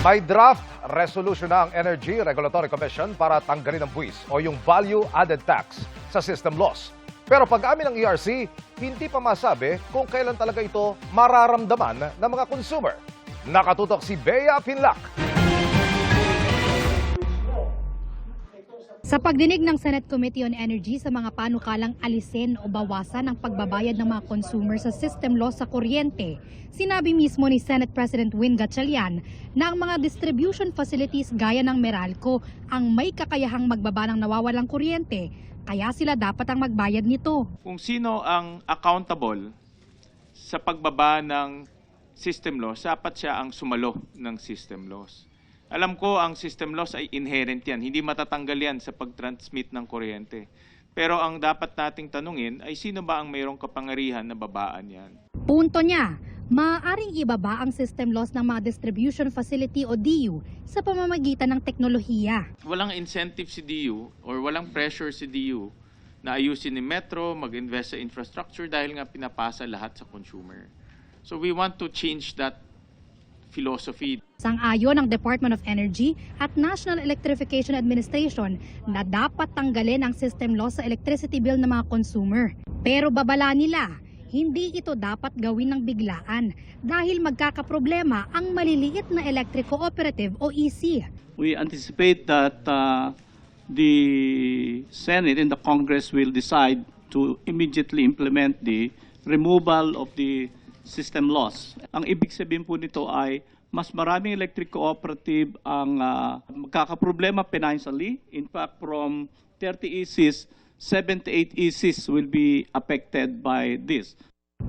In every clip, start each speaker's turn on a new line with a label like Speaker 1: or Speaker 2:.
Speaker 1: May draft resolution na ang Energy Regulatory Commission para tanggalin ang buwis o yung Value Added Tax sa system loss. Pero pag-amin ng ERC, hindi pa masabi kung kailan talaga ito mararamdaman ng mga consumer. Nakatutok si Bea Pinlac.
Speaker 2: Sa pagdinig ng Senate Committee on Energy sa mga panukalang alisin o bawasan ang pagbabayad ng mga consumer sa system loss sa kuryente, sinabi mismo ni Senate President Win Gatchalian na ang mga distribution facilities gaya ng Meralco ang may kakayahang magbaba ng nawawalang kuryente, kaya sila dapat ang magbayad nito.
Speaker 3: Kung sino ang accountable sa pagbaba ng system loss, dapat siya ang sumalo ng system loss. Alam ko ang system loss ay inherent yan. Hindi matatanggal yan sa pag-transmit ng kuryente. Pero ang dapat nating tanungin ay sino ba ang mayroong kapangyarihan na babaan yan?
Speaker 2: Punto niya, maaaring ibaba ang system loss ng mga distribution facility o DU sa pamamagitan ng teknolohiya.
Speaker 3: Walang incentive si DU or walang pressure si DU na ayusin ni Metro, mag-invest sa infrastructure dahil nga pinapasa lahat sa consumer. So we want to change that philosophy.
Speaker 2: Sang-ayon ng Department of Energy at National Electrification Administration na dapat tanggalin ang system loss sa electricity bill ng mga consumer. Pero babala nila, hindi ito dapat gawin ng biglaan dahil magkakaproblema ang maliliit na electric cooperative o EC.
Speaker 4: We anticipate that the Senate and the Congress will decide to immediately implement the removal of the system loss. Ang ibig sabihin po nito ay mas maraming electric cooperative ang magkakaproblema financially. In fact, from 30 ECs, 78 ECs will be affected by this.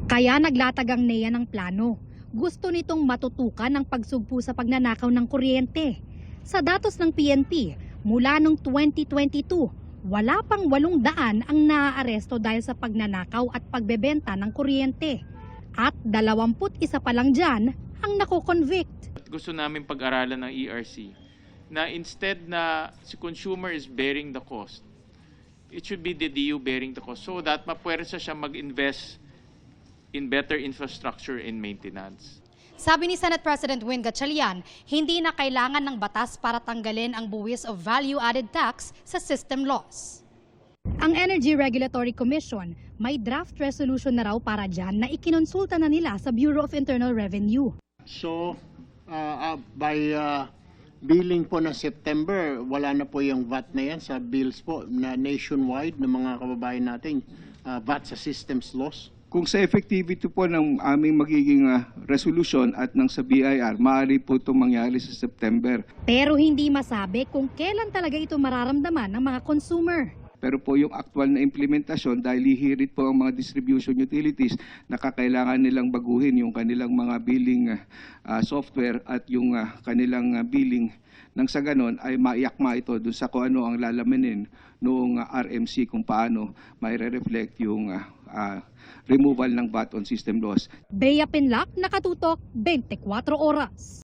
Speaker 2: Kaya naglatag ang NEA ng plano. Gusto nitong matutukan ang pagsugpo sa pagnanakaw ng kuryente. Sa datos ng PNP, mula noong 2022, wala pang 800 ang naaaresto dahil sa pagnanakaw at pagbebenta ng kuryente. At 21 pa lang dyan ang nako-convict.
Speaker 3: Gusto namin pag-aralan ng ERC na instead na si consumer is bearing the cost, it should be the DU bearing the cost so that mapuwersa siya mag-invest in better infrastructure and maintenance.
Speaker 2: Sabi ni Senate President Win Gatchalian, hindi na kailangan ng batas para tanggalin ang buwis o value-added tax sa system loss. Ang Energy Regulatory Commission may draft resolution na raw para dyan na ikinonsulta na nila sa Bureau of Internal Revenue.
Speaker 5: So, by billing po ng September, wala na po yung VAT na yan sa bills po na nationwide ng mga kababayan natin, VAT sa systems loss.
Speaker 6: Kung sa effectivity po ng aming magiging resolution at ng sa BIR, maaari po itong mangyari sa September.
Speaker 2: Pero hindi masabi kung kailan talaga ito mararamdaman ng mga consumer.
Speaker 6: Pero po yung actual na implementasyon, dahil hihirit po ang mga distribution utilities, nakakailangan nilang baguhin yung kanilang mga billing software at yung kanilang billing. Nang sa ganon ay maiyakma ito doon sa kung ano ang lalamanin noong RMC kung paano mai-reflect yung removal ng VAT on system loss.
Speaker 2: Bea Pinlac, nakatutok 24 oras.